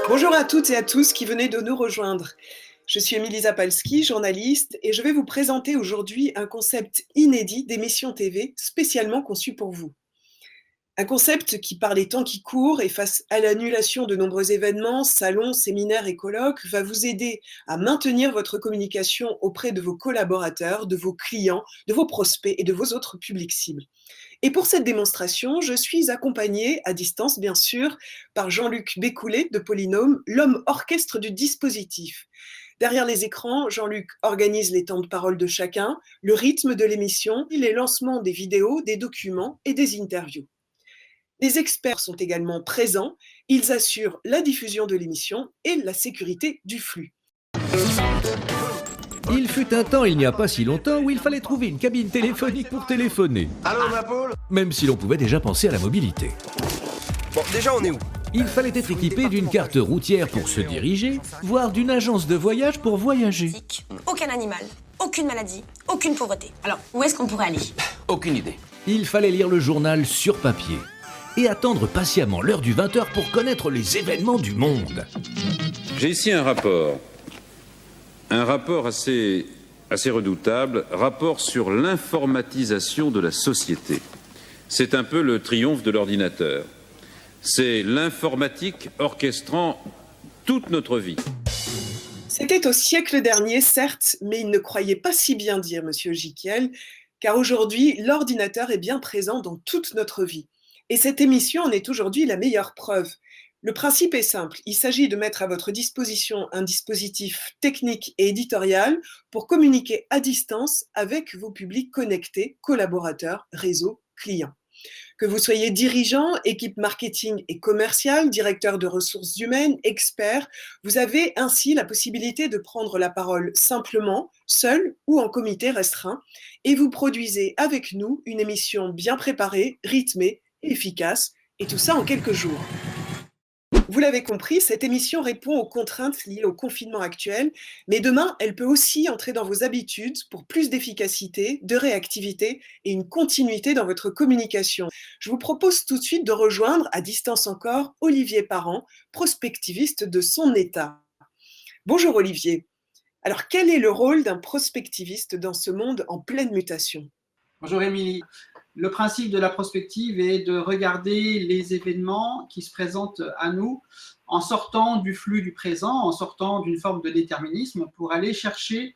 Bonjour à toutes et à tous qui venez de nous rejoindre. Je suis Émilie Zapalski, journaliste, et je vais vous présenter aujourd'hui un concept inédit d'émission TV spécialement conçu pour vous. Un concept qui, par les temps qui courent et face à l'annulation de nombreux événements, salons, séminaires et colloques, va vous aider à maintenir votre communication auprès de vos collaborateurs, de vos clients, de vos prospects et de vos autres publics cibles. Et pour cette démonstration, je suis accompagnée, à distance bien sûr, par Jean-Luc Bécoulet de Polynôme, l'homme orchestre du dispositif. Derrière les écrans, Jean-Luc organise les temps de parole de chacun, le rythme de l'émission, les lancements des vidéos, des documents et des interviews. Les experts sont également présents, ils assurent la diffusion de l'émission et la sécurité du flux. Il fut un temps, il n'y a pas si longtemps, où il fallait trouver une cabine téléphonique pour téléphoner. Allô, ma poule? Même si l'on pouvait déjà penser à la mobilité. Bon, déjà, on est où? Il fallait être équipé d'une carte routière pour se diriger, voire d'une agence de voyage pour voyager. Aucun animal, aucune maladie, aucune pauvreté. Alors, où est-ce qu'on pourrait aller? Aucune idée. Il fallait lire le journal sur papier et attendre patiemment l'heure du 20h pour connaître les événements du monde. J'ai ici un rapport assez redoutable, rapport sur l'informatisation de la société. C'est un peu le triomphe de l'ordinateur. C'est l'informatique orchestrant toute notre vie. C'était au siècle dernier, certes, mais il ne croyait pas si bien dire, monsieur Jiquiel, car aujourd'hui, l'ordinateur est bien présent dans toute notre vie. Et cette émission en est aujourd'hui la meilleure preuve. Le principe est simple, il s'agit de mettre à votre disposition un dispositif technique et éditorial pour communiquer à distance avec vos publics connectés, collaborateurs, réseaux, clients. Que vous soyez dirigeant, équipe marketing et commerciale, directeur de ressources humaines, expert, vous avez ainsi la possibilité de prendre la parole simplement, seul ou en comité restreint, et vous produisez avec nous une émission bien préparée, rythmée, efficace, et tout ça en quelques jours. Vous l'avez compris, cette émission répond aux contraintes liées au confinement actuel, mais demain, elle peut aussi entrer dans vos habitudes pour plus d'efficacité, de réactivité et une continuité dans votre communication. Je vous propose tout de suite de rejoindre, à distance encore, Olivier Parent, prospectiviste de Son État. Bonjour Olivier. Alors, quel est le rôle d'un prospectiviste dans ce monde en pleine mutation ? Bonjour Émilie. Le principe de la prospective est de regarder les événements qui se présentent à nous en sortant du flux du présent, en sortant d'une forme de déterminisme pour aller chercher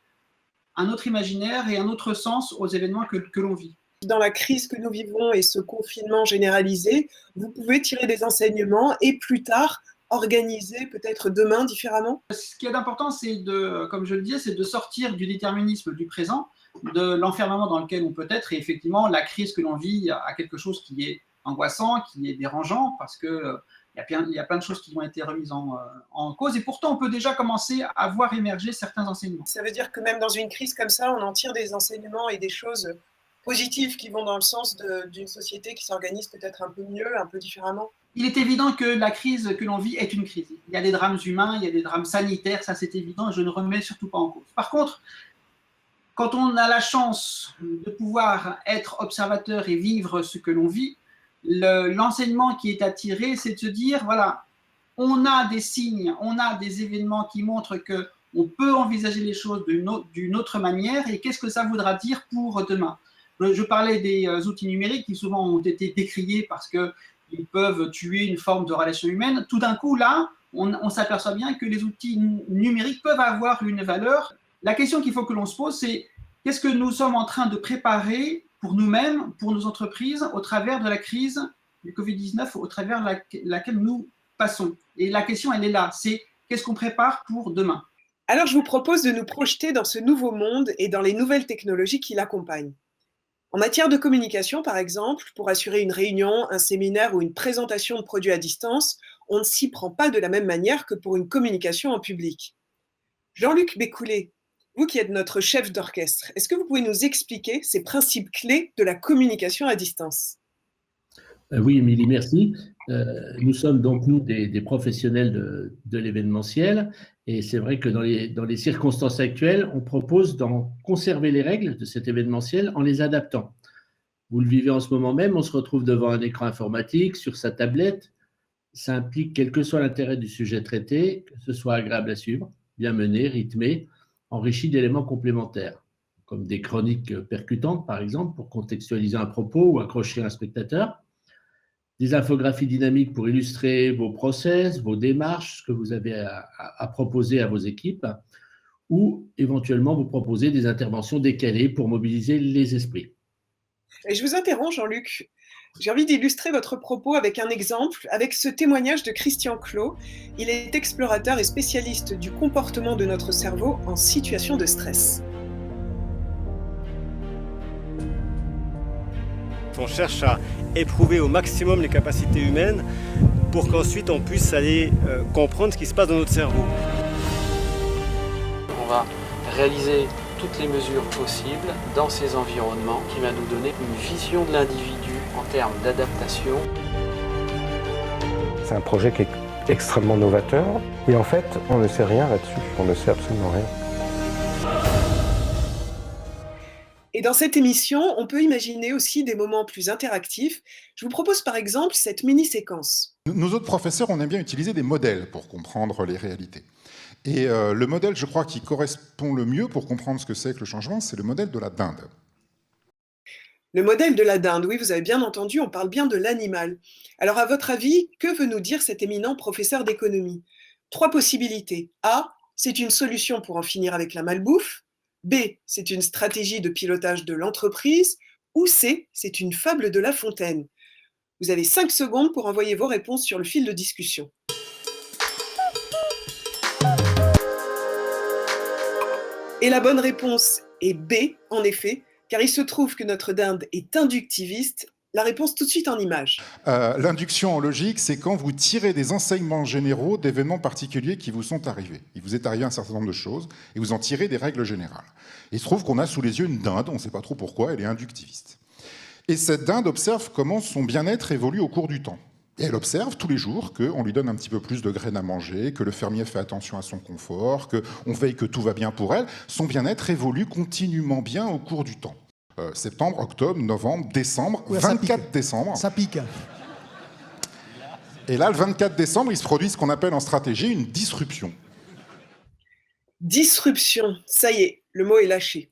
un autre imaginaire et un autre sens aux événements que l'on vit. Dans la crise que nous vivons et ce confinement généralisé, vous pouvez tirer des enseignements et plus tard organiser peut-être demain différemment ? Ce qui est important, c'est comme je le disais, c'est de sortir du déterminisme du présent, de l'enfermement dans lequel on peut être. Et effectivement, la crise que l'on vit a quelque chose qui est angoissant, qui est dérangeant, parce qu'il y a plein de choses qui ont été remises en cause. Et pourtant, on peut déjà commencer à voir émerger certains enseignements. Ça veut dire que même dans une crise comme ça, on en tire des enseignements et des choses positives qui vont dans le sens d'une société qui s'organise peut-être un peu mieux, un peu différemment. Il est évident que la crise que l'on vit est une crise. Il y a des drames humains, il y a des drames sanitaires, ça c'est évident, et je ne remets surtout pas en cause. Par contre, quand on a la chance de pouvoir être observateur et vivre ce que l'on vit, l'enseignement qui est à tirer, c'est de se dire, voilà, on a des signes, on a des événements qui montrent qu'on peut envisager les choses d'une autre manière, et qu'est-ce que ça voudra dire pour demain ? Je parlais des outils numériques qui souvent ont été décriés parce qu'ils peuvent tuer une forme de relation humaine. Tout d'un coup, là, on s'aperçoit bien que les outils numériques peuvent avoir une valeur. La question qu'il faut que l'on se pose, c'est qu'est-ce que nous sommes en train de préparer pour nous-mêmes, pour nos entreprises, au travers de la crise du Covid-19, au travers laquelle nous passons. Et la question, elle est là, c'est qu'est-ce qu'on prépare pour demain ? Alors, je vous propose de nous projeter dans ce nouveau monde et dans les nouvelles technologies qui l'accompagnent. En matière de communication, par exemple, pour assurer une réunion, un séminaire ou une présentation de produits à distance, on ne s'y prend pas de la même manière que pour une communication en public. Jean-Luc Bécoulet, vous qui êtes notre chef d'orchestre, est-ce que vous pouvez nous expliquer ces principes clés de la communication à distance ? Oui, Émilie, merci. Nous sommes donc, nous, des professionnels de l'événementiel, et c'est vrai que dans les circonstances actuelles, on propose d'en conserver les règles de cet événementiel en les adaptant. Vous le vivez en ce moment même, on se retrouve devant un écran informatique, sur sa tablette, Ça implique, quel que soit l'intérêt du sujet traité, que ce soit agréable à suivre, bien mené, rythmé, enrichi d'éléments complémentaires, comme des chroniques percutantes, par exemple, pour contextualiser un propos ou accrocher un spectateur, des infographies dynamiques pour illustrer vos process, vos démarches, ce que vous avez à proposer à vos équipes, ou éventuellement vous proposer des interventions décalées pour mobiliser les esprits. Et je vous interromps, Jean-Luc. J'ai envie d'illustrer votre propos avec un exemple, avec ce témoignage de Christian Clot. Il est explorateur et spécialiste du comportement de notre cerveau en situation de stress. On cherche à éprouver au maximum les capacités humaines pour qu'ensuite on puisse aller comprendre ce qui se passe dans notre cerveau. On va réaliser toutes les mesures possibles dans ces environnements qui va nous donner une vision de l'individu en termes d'adaptation. C'est un projet qui est extrêmement novateur et en fait on ne sait rien là-dessus, on ne sait absolument rien. Et dans cette émission, on peut imaginer aussi des moments plus interactifs. Je vous propose par exemple cette mini-séquence. Nous autres professeurs, on aime bien utiliser des modèles pour comprendre les réalités. Et le modèle, je crois, qui correspond le mieux pour comprendre ce que c'est que le changement, c'est le modèle de la dinde. Le modèle de la dinde, oui, vous avez bien entendu, on parle bien de l'animal. Alors à votre avis, que veut nous dire cet éminent professeur d'économie? 3 possibilités. A, c'est une solution pour en finir avec la malbouffe. B, c'est une stratégie de pilotage de l'entreprise. Ou C, c'est une fable de La Fontaine. Vous avez 5 secondes pour envoyer vos réponses sur le fil de discussion. Et la bonne réponse est B, en effet, car il se trouve que notre dinde est inductiviste. La réponse tout de suite en images. L'induction en logique, c'est quand vous tirez des enseignements généraux d'événements particuliers qui vous sont arrivés. Il vous est arrivé un certain nombre de choses et vous en tirez des règles générales. Il se trouve qu'on a sous les yeux une dinde, on ne sait pas trop pourquoi, elle est inductiviste. Et cette dinde observe comment son bien-être évolue au cours du temps. Et elle observe tous les jours qu'on lui donne un petit peu plus de graines à manger, que le fermier fait attention à son confort, qu'on veille que tout va bien pour elle. Son bien-être évolue continuellement bien au cours du temps. Septembre, octobre, novembre, décembre, ouais, 24 décembre. Ça pique. Et là, le 24 décembre, il se produit ce qu'on appelle en stratégie une disruption. Disruption, ça y est, le mot est lâché.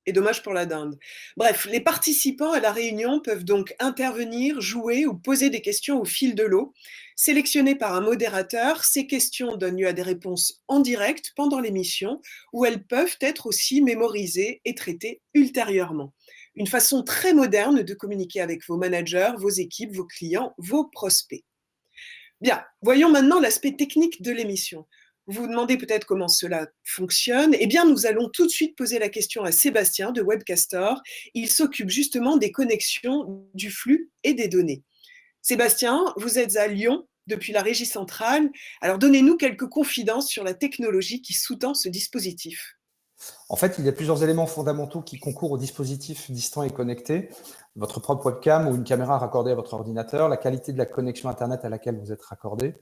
Et dommage pour la dinde. Bref, les participants à la réunion peuvent donc intervenir, jouer ou poser des questions au fil de l'eau. Sélectionnées par un modérateur, ces questions donnent lieu à des réponses en direct pendant l'émission, où elles peuvent être aussi mémorisées et traitées ultérieurement. Une façon très moderne de communiquer avec vos managers, vos équipes, vos clients, vos prospects. Bien, voyons maintenant l'aspect technique de l'émission. Vous vous demandez peut-être comment cela fonctionne. Eh bien, nous allons tout de suite poser la question à Sébastien de Webcastor. Il s'occupe justement des connexions, du flux et des données. Sébastien, vous êtes à Lyon depuis la régie centrale. Alors, donnez-nous quelques confidences sur la technologie qui sous-tend ce dispositif. En fait, il y a plusieurs éléments fondamentaux qui concourent au dispositif distant et connecté. Votre propre webcam ou une caméra raccordée à votre ordinateur, la qualité de la connexion Internet à laquelle vous êtes raccordé,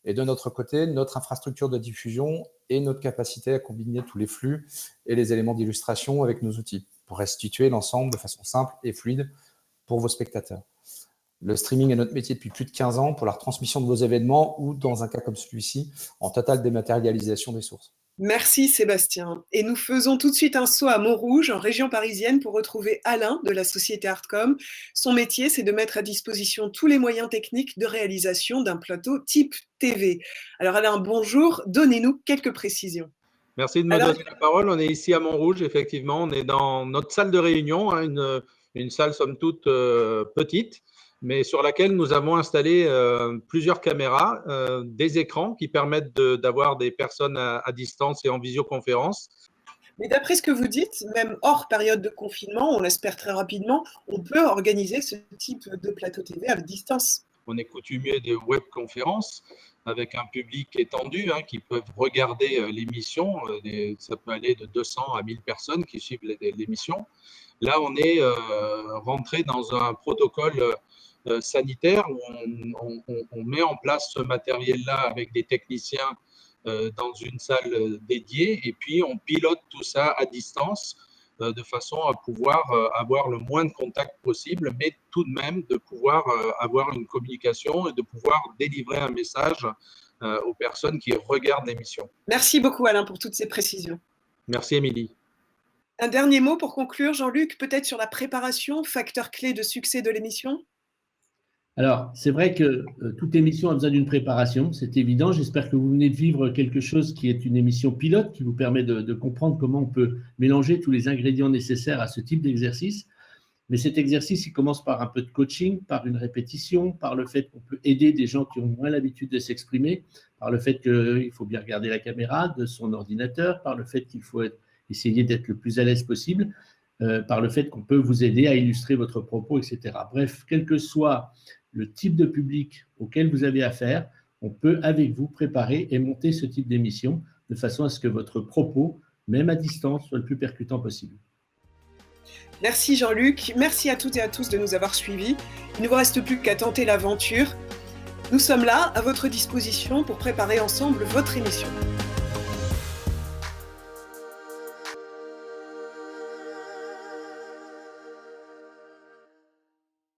et de notre côté, notre infrastructure de diffusion et notre capacité à combiner tous les flux et les éléments d'illustration avec nos outils pour restituer l'ensemble de façon simple et fluide pour vos spectateurs. Le streaming est notre métier depuis plus de 15 ans pour la retransmission de vos événements ou, dans un cas comme celui-ci, en totale dématérialisation des sources. Merci Sébastien. Et nous faisons tout de suite un saut à Montrouge, en région parisienne, pour retrouver Alain de la société Artcom. Son métier, c'est de mettre à disposition tous les moyens techniques de réalisation d'un plateau type TV. Alors Alain, bonjour. Donnez-nous quelques précisions. Merci de me donner la parole. On est ici à Montrouge, effectivement. On est dans notre salle de réunion, hein, une salle somme toute petite, mais sur laquelle nous avons installé plusieurs caméras, des écrans qui permettent d'avoir des personnes à distance et en visioconférence. Mais d'après ce que vous dites, même hors période de confinement, on l'espère très rapidement, on peut organiser ce type de plateau TV à distance. On est coutumier de webconférences avec un public étendu qui peuvent regarder l'émission. Ça peut aller de 200 à 1000 personnes qui suivent l'émission. Là, on est rentré dans un protocole sanitaire où on met en place ce matériel-là avec des techniciens dans une salle dédiée et puis on pilote tout ça à distance de façon à pouvoir avoir le moins de contacts possible, mais tout de même de pouvoir avoir une communication et de pouvoir délivrer un message aux personnes qui regardent l'émission. Merci beaucoup Alain pour toutes ces précisions. Merci Émilie. Un dernier mot pour conclure, Jean-Luc, peut-être sur la préparation, facteur clé de succès de l'émission? Alors, c'est vrai que toute émission a besoin d'une préparation, c'est évident. J'espère que vous venez de vivre quelque chose qui est une émission pilote, qui vous permet de comprendre comment on peut mélanger tous les ingrédients nécessaires à ce type d'exercice. Mais cet exercice, il commence par un peu de coaching, par une répétition, par le fait qu'on peut aider des gens qui ont moins l'habitude de s'exprimer, par le fait qu'il faut bien regarder la caméra de son ordinateur, par le fait qu'il faut essayer d'être le plus à l'aise possible, par le fait qu'on peut vous aider à illustrer votre propos, etc. Bref, quel que soit le type de public auquel vous avez affaire, on peut avec vous préparer et monter ce type d'émission de façon à ce que votre propos, même à distance, soit le plus percutant possible. Merci Jean-Luc, merci à toutes et à tous de nous avoir suivis. Il ne vous reste plus qu'à tenter l'aventure. Nous sommes là, à votre disposition, pour préparer ensemble votre émission.